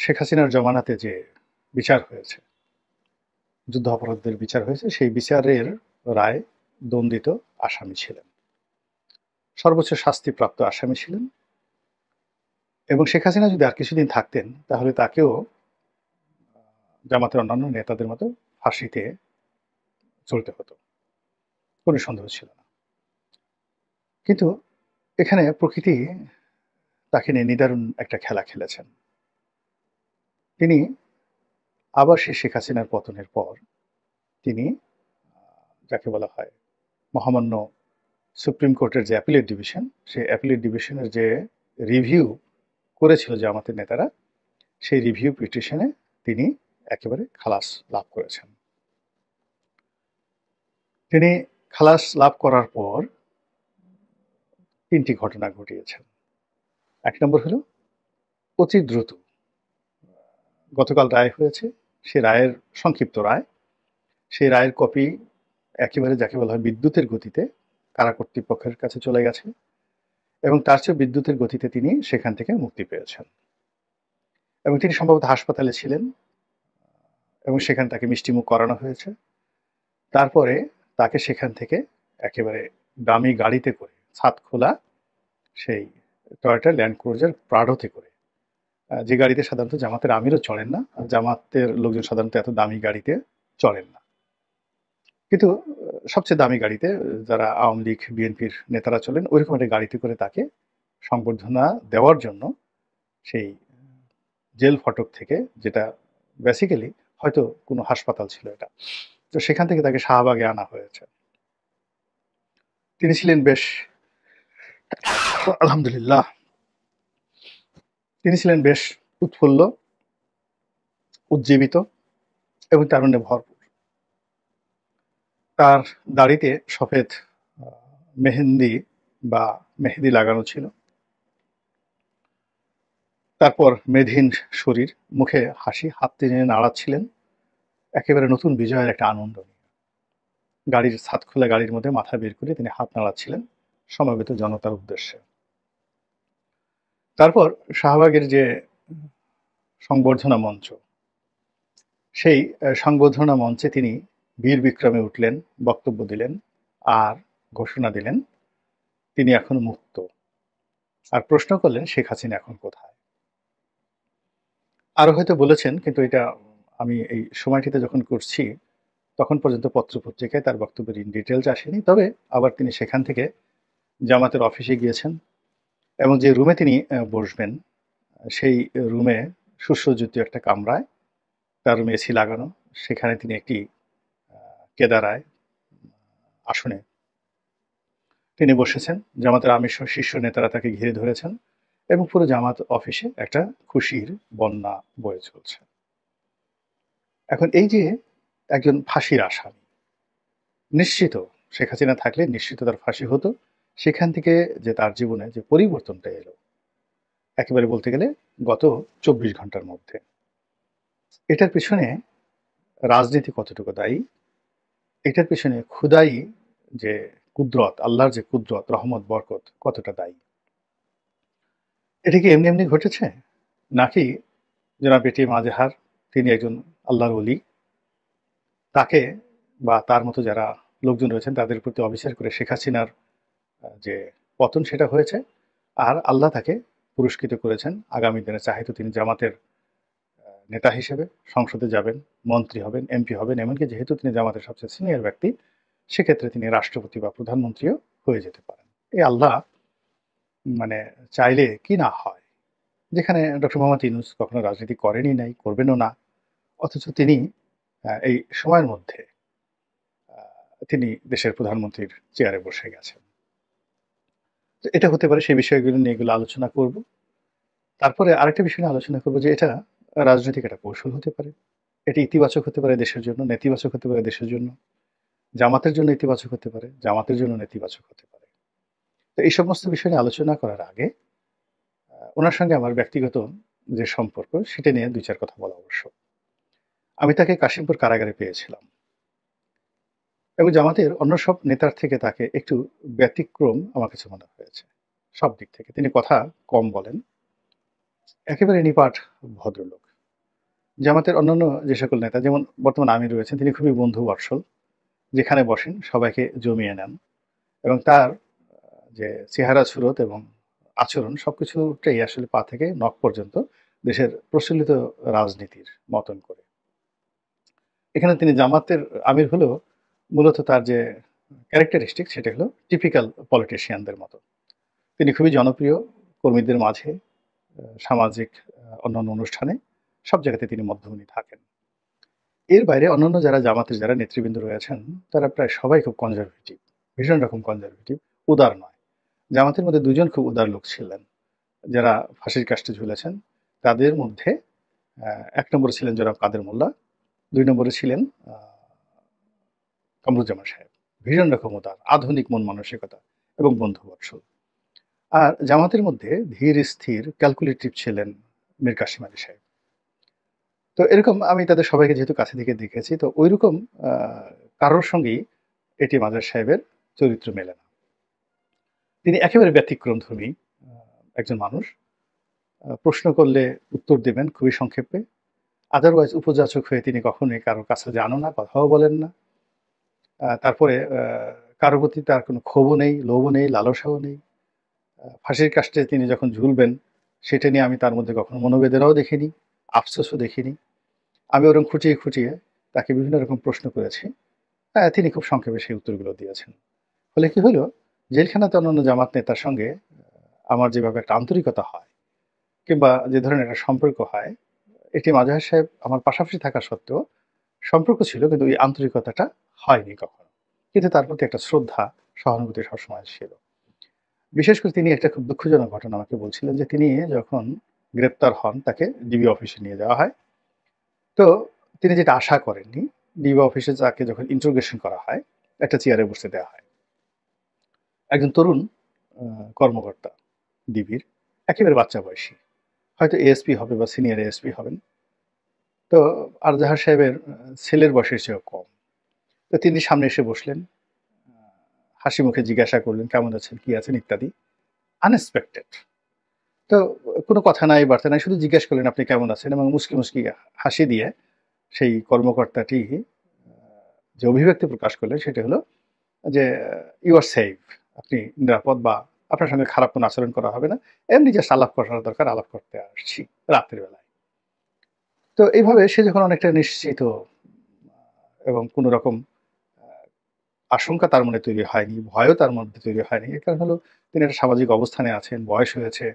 শেখ হাসিনার জমানাতে যে বিচার হয়েছে, যুদ্ধ অপরাধীদের বিচার হয়েছে, সেই বিচারের রায় দণ্ডিত আসামি ছিলেন, সর্বোচ্চ শাস্তিপ্রাপ্ত আসামি ছিলেন। এবং শেখ হাসিনা যদি আর কিছুদিন থাকতেন তাহলে তাকেও জামাতের অন্যান্য নেতাদের মতো ফাঁসিতে চলতে হতো, কোনো সন্দেহ ছিল না। কিন্তু এখানে প্রকৃতি তাকে নিয়ে নিদারুণ একটা খেলা খেলেছেন। তিনি আবার সেই শেখ হাসিনার পতনের পর তিনি যাকে বলা হয় মহামান্য সুপ্রিম কোর্টের যে অ্যাপিলেট ডিভিশন, সেই অ্যাপিলেট ডিভিশনের যে রিভিউ করেছিল জামাতের নেতারা, সেই রিভিউ পিটিশনে তিনি একেবারে খালাস লাভ করেছেন। তিনি খালাস লাভ করার পর তিনটি ঘটনা ঘটিয়েছেন। এক নম্বর হলো অতি দ্রুত গতকাল রায় হয়েছে, সে রায়ের সংক্ষিপ্ত রায়, সেই রায়ের কপি একেবারে যাকে বলা হয় বিদ্যুতের গতিতে কারা কর্তৃপক্ষের কাছে চলে গেছে এবং তার চেয়ে বিদ্যুতের গতিতে তিনি সেখান থেকে মুক্তি পেয়েছেন। এবং তিনি সম্ভবত হাসপাতালে ছিলেন এবং সেখানে তাকে মিষ্টিমুখ করানো হয়েছে। তারপরে তাকে সেখান থেকে একেবারে দামি গাড়িতে করে, ছাদ খোলা সেই টয়োটা ল্যান্ড ক্রুজার প্রাডোতে করে, যে গাড়িতে সাধারণত জামাতের আমিরও চড়েন না, জামাতের লোকজন সাধারণত এত দামি গাড়িতে চড়েন না, কিন্তু সবচেয়ে দামি গাড়িতে যারা আওয়ামী লীগ বিএনপির নেতারা চলেন ওইরকম একটা গাড়িতে করে তাকে সংবর্ধনা দেওয়ার জন্য সেই জেল ফটক থেকে, যেটা বেসিক্যালি হয়তো কোনো হাসপাতাল ছিল এটা, তো সেখান থেকে তাকে শাহবাগে আনা হয়েছে। তিনি ছিলেন বেশ, আলহামদুলিল্লাহ, তিনি ছিলেন বেশ উৎফুল্ল, উজ্জীবিত এবং তারুণ্যে ভরপুর। তার দাড়িতে সফেদ মেহেন্দি বা মেহেদি লাগানো ছিল, তারপর মেধহীন শরীর, মুখে হাসি, হাত টেনে নাড়াচ্ছিলেন একেবারে নতুন বিজয়ের একটা আনন্দ নিয়ে। গাড়ির ছাদ খোলা গাড়ির মধ্যে মাথা বের করে তিনি হাত নাড়াচ্ছিলেন সমবেত জনতার উদ্দেশ্যে। তারপর শাহবাগের যে সংবর্ধনা মঞ্চ, সেই সংবর্ধনা মঞ্চে তিনি বীর বিক্রমে উঠলেন, বক্তব্য দিলেন আর ঘোষণা দিলেন তিনি এখন মুক্ত। আর প্রশ্ন করলেন শেখ হাসিনা এখন কোথায়। আরো হয়তো বলেছেন, কিন্তু এটা আমি এই সময়টিতে যখন করছি তখন পর্যন্ত পত্রপত্রিকায় তার বক্তব্যের ইন ডিটেলস আসেনি। তবে আবার তিনি সেখান থেকে জামাতের অফিসে গিয়েছেন এবং যে রুমে তিনি বসবেন সেই রুমে সুসজ্জিত একটা কামরায়, তার রুমে এসি লাগানো, সেখানে তিনি একটি কেদারায় আসনে তিনি বসেছেন। জামাতের আমির শীর্ষ নেতারা তাকে ঘিরে ধরেছেন এবং পুরো জামাত অফিসে একটা খুশির বন্যা বয়ে চলছে। এখন এই যে একজন ফাঁসির আসামি, নিশ্চিত শেখ হাসিনা থাকলে নিশ্চিত তার ফাঁসি হতো, সেখান থেকে যে তার জীবনে যে পরিবর্তনটা এলো একেবারে বলতে গেলে গত 24 ঘন্টার মধ্যে, এটার পিছনে রাজনীতি কতটুকু দায়ী, এটার পিছনে খুদাই যে কুদরত, আল্লাহর যে কুদরত, রহমত, বরকত কতটা দায়ী। এটা কি এমনি এমনি ঘটেছে, নাকি জনাব এটিএম আজহার, তিনি একজন আল্লাহর ওলি, তাকে বা তার মতো যারা লোকজন রয়েছেন তাদের প্রতি অবিচার করে শেখ হাসিনার যে পতন সেটা হয়েছে, আর আল্লাহ তাকে পুরস্কৃত করেছেন। আগামী দিনে চাহিদা তিনি জামাতের নেতা হিসেবে সংসদে যাবেন, মন্ত্রী হবেন, এমপি হবেন, এমনকি যেহেতু তিনি জামাতের সবচেয়ে সিনিয়র ব্যক্তি, সেক্ষেত্রে তিনি রাষ্ট্রপতি বা প্রধানমন্ত্রীও হয়ে যেতে পারেন। এই আল্লাহ মানে চাইলে কি না হয়। যেখানে ডক্টর মোহাম্মদ ইউনূস কখনো রাজনীতি করেনই নাই, করবেনও না, অথচ তিনি এই সময়ের মধ্যে তিনি দেশের প্রধানমন্ত্রীর চেয়ারে বসে গেছেন। তো এটা হতে পারে, সেই বিষয়গুলো নিয়ে এগুলো আলোচনা করব। তারপরে আরেকটা বিষয় নিয়ে আলোচনা করব যে এটা রাজনৈতিক একটা কৌশল হতে পারে, এটা ইতিবাচক হতে পারে দেশের জন্য, নেতিবাচক হতে পারে দেশের জন্য, জামাতের জন্য ইতিবাচক হতে পারে, জামাতের জন্য নেতিবাচক হতে পারে। তো এই সমস্ত বিষয় নিয়ে আলোচনা করার আগে ওনার সঙ্গে আমার ব্যক্তিগত যে সম্পর্ক সেটা নিয়ে 2-4 কথা বলা আবশ্যক। আমি তাকে কাশিমপুর কারাগারে পেয়েছিলাম এবং জামাতের অন্য সব নেতার থেকে তাকে একটু ব্যতিক্রম আমার কাছে মনে হয়েছে সব দিক থেকে। তিনি কথা কম বলেন, একেবারে নিপাট ভদ্রলোক, জামাতের অন্যান্য যে সকল নেতা যেমন বর্তমান আমির রয়েছেন তিনি খুবই বন্ধু বৎসল। যেখানে বসেন সবাইকে জমিয়ে নেন এবং তার যে চেহারা সুরত এবং আচরণ সবকিছুটাই আসলে পা থেকে নখ পর্যন্ত দেশের প্রচলিত রাজনীতির মতন করে। এখানে তিনি জামাতের আমির হলেও মূলত তার যে ক্যারেক্টারিস্টিক সেটা হলো টিপিক্যাল পলিটিশিয়ানদের মতো। তিনি খুবই জনপ্রিয় কর্মীদের মাঝে, সামাজিক অন্যান্য অনুষ্ঠানে সব জায়গাতে তিনি মধ্যমণি থাকেন। এর বাইরে অন্যান্য যারা জামাতের যারা নেতৃবৃন্দ রয়েছেন তারা প্রায় সবাই খুব কনজারভেটিভ, ভীষণ রকম কনজারভেটিভ, উদার নয়। জামাতের মধ্যে ২ জন খুব উদার লোক ছিলেন, যারা ফাঁসির কাস্টে ঝুলেছেন। তাদের মধ্যে ১ নম্বরে ছিলেন জনাব কাদের মোল্লা, ২ নম্বরে ছিলেন আ কামরুজ্জামান সাহেব। ভীষণ রকম উদার, আধুনিক মন মানসিকতা এবং বন্ধুবৎসল। আর জামাতের মধ্যে ধীর স্থির ক্যালকুলেটিভ ছিলেন মীর কাসেম আলী সাহেব। তো এরকম আমি তাদের সবাইকে যেহেতু কাছে থেকে দেখেছি তো ঐরকম আ কারোর সঙ্গেই এটিএম আজহার সাহেবের চরিত্র মেলে না। তিনি একেবারে ব্যতিক্রমধর্মী আ একজন মানুষ। প্রশ্ন করলে উত্তর দেবেন খুবই সংক্ষেপে। আদারওয়াইজ উপযাচক হয়ে তিনি কখনোই কারো কাছে যানও না, কথাও বলেন না। তারপরে কারো প্রতি তার কোনো ক্ষোভও নেই, লোভও নেই, লালসাও নেই। ফাঁসির কাস্টে তিনি যখন ঝুলবেন সেটা নিয়ে আমি তার মধ্যে কখনো মনোবেদনাও দেখিনি, আফসোসও দেখিনি। আমি ওরকম খুঁটিয়ে, খুঁটিয়ে তাকে বিভিন্ন রকম প্রশ্ন করেছি। তিনি খুব সংক্ষেপে সেই উত্তরগুলো দিয়েছেন। ফলে কি হলো, জেলখানাতে অন্যান্য জামাত নেতার সঙ্গে আমার যেভাবে একটা আন্তরিকতা হয় কিংবা যে ধরনের একটা সম্পর্ক হয়, এটিএম আজহার সাহেব আমার পাশাপাশি থাকা সত্ত্বেও সম্পর্ক ছিল কিন্তু ওই আন্তরিকতাটা হয়নি কখনো। কিন্তু তার প্রতি একটা শ্রদ্ধা, সহানুভূতি সবসময় ছিল। বিশেষ করে তিনি একটা খুব দুঃখজনক ঘটনা আমাকে বলছিলেন যে তিনি যখন গ্রেপ্তার হন তাকে ডিবি অফিসে নিয়ে যাওয়া হয়। তো তিনি যেটা আশা করেননি, ডিবি অফিসে তাকে যখন ইন্টারোগেশন করা হয়, একটা চেয়ারে বসতে দেওয়া হয়। একজন তরুণ আ কর্মকর্তা ডিবির, একেবারে বাচ্চা বয়সী। হয়তো এএসপি হবে বা সিনিয়র এএসপি হবেন। তো আরজাহার সাহেবের ছেলের বয়সের চেয়েও কম। তো তিনি সামনে এসে বসলেন। আ হাসি মুখে জিজ্ঞাসা করলেন, "কেমন আছেন? কি আছেন?" ইত্যাদি। আনএক্সপেক্টেড। তো কোনো কথা নাই, বার্তা নাই। শুধু জিজ্ঞেস করলেন, "আপনি কেমন আছেন?" এবং মুচকি, মুচকি হাসি দিয়ে সেই কর্মকর্তাটি আ যে অভিব্যক্তি প্রকাশ করলেন সেটা হলো যে, "ইউ আর সেফ" আপনি নিরাপদ বা আপনার সঙ্গে খারাপ কোনো আচরণ করা হবে না। এমনি জাস্ট আলাপ করার দরকার, আলাপ করতে আসছি রাতের বেলায়। তো এইভাবে সে যখন অনেকটা নিশ্চিত এবং কোনো রকম আ আশঙ্কা তার মনে তৈরি হয়নি, ভয়ও তার মধ্যে তৈরি হয়নি। এর কারণ হলো তিনি একটা সামাজিক অবস্থানে আছেন, বয়স হয়েছে।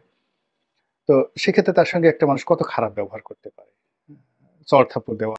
তো সেক্ষেত্রে তার সঙ্গে একটা মানুষ কত খারাপ ব্যবহার করতে পারে? চড় থাপ্পড় দেওয়া